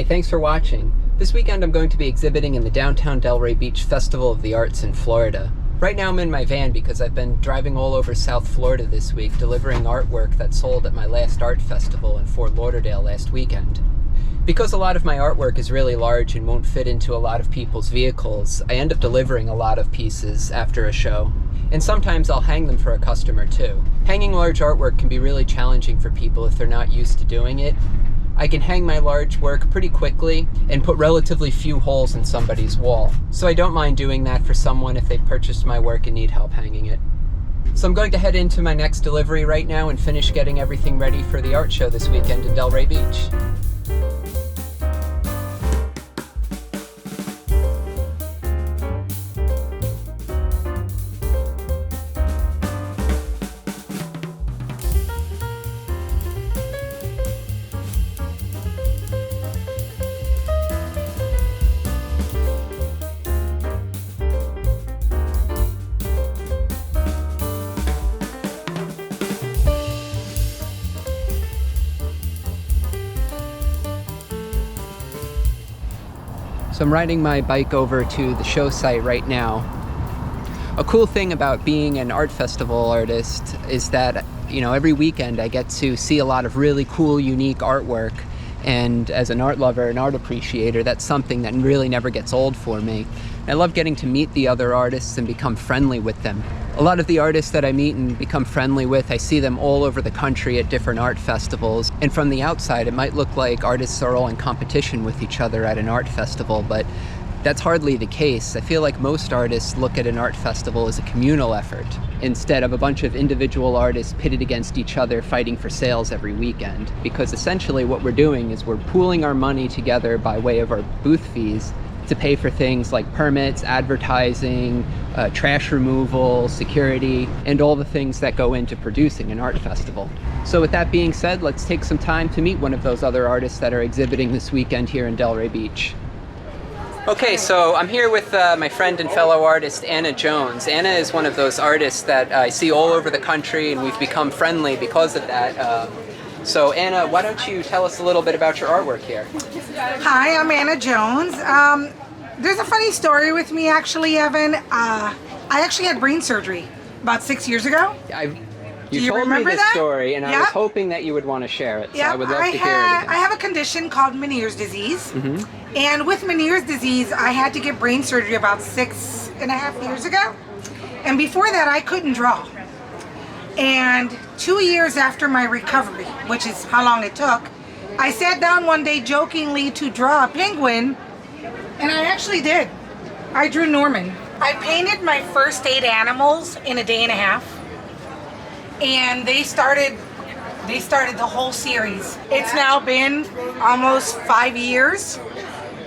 thanks for watching. This weekend I'm going to be exhibiting in the Downtown Delray Beach Festival of the Arts in Florida. Right now I'm in my van because I've been driving all over South Florida this week delivering artwork that sold at my last art festival in Fort Lauderdale last weekend. Because a lot of my artwork is really large and won't fit into a lot of people's vehicles, I end up delivering a lot of pieces after a show. And sometimes I'll hang them for a customer too. Hanging large artwork can be really challenging for people if they're not used to doing it. I can hang my large work pretty quickly and put relatively few holes in somebody's wall. So I don't mind doing that for someone if they've purchased my work and need help hanging it. So I'm going to head into my next delivery right now and finish getting everything ready for the art show this weekend in Delray Beach. So I'm riding my bike over to the show site right now. A cool thing about being an art festival artist is that, every weekend I get to see a lot of really cool, unique artwork. And as an art lover, an art appreciator, that's something that really never gets old for me. I love getting to meet the other artists and become friendly with them. A lot of the artists that I meet and become friendly with, I see them all over the country at different art festivals. And from the outside, it might look like artists are all in competition with each other at an art festival, but that's hardly the case. I feel like most artists look at an art festival as a communal effort, instead of a bunch of individual artists pitted against each other fighting for sales every weekend. Because essentially what we're doing is we're pooling our money together by way of our booth fees to pay for things like permits, advertising, trash removal, security, and all the things that go into producing an art festival. So with that being said, let's take some time to meet one of those other artists that are exhibiting this weekend here in Delray Beach. Okay, so I'm here with my friend and fellow artist, Anna Jones. Anna is one of those artists that I see all over the country, and we've become friendly because of that. So Anna, why don't you tell us a little bit about your artwork here? Hi, I'm Anna Jones. There's a funny story with me actually, Evan. I actually had brain surgery about 6 years ago. You told me this that? story, and Yep. I was hoping that you would want to share it, so Yep. I would love to hear it again. I have a condition called Meniere's disease. And with Meniere's disease, I had to get brain surgery about 6.5 years ago. And before that, I couldn't draw. And 2 years after my recovery, which is how long it took, I sat down one day jokingly to draw a penguin, and I actually did. I drew Norman. I painted my first 8 animals in a day and a half, and they started the whole series. It's now been almost 5 years.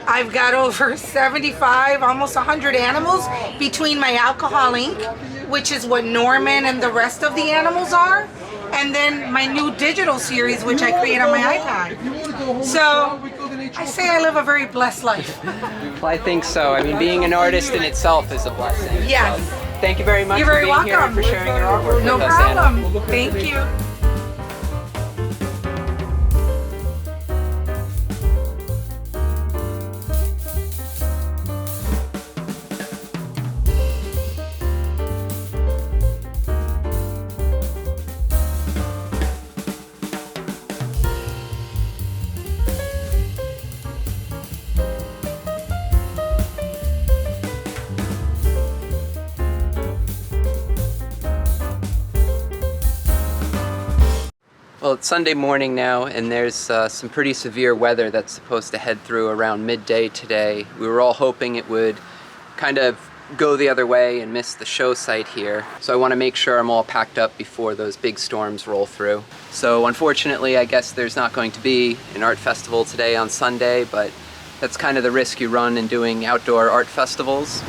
I've got over 75, almost 100 animals between my alcohol ink, which is what Norman and the rest of the animals are, and then my new digital series, which I create on my iPad. So I say I live a very blessed life. Well, I think so. I mean, being an artist in itself is a blessing. Yes. So, thank you very much You're for very being here and welcome. for sharing your artwork No with us, Anna. problem. Thank you. Well, it's Sunday morning now, and there's some pretty severe weather that's supposed to head through around midday today. We were all hoping it would kind of go the other way and miss the show site here. So I want to make sure I'm all packed up before those big storms roll through. So unfortunately, I guess there's not going to be an art festival today on Sunday, but that's kind of the risk you run in doing outdoor art festivals.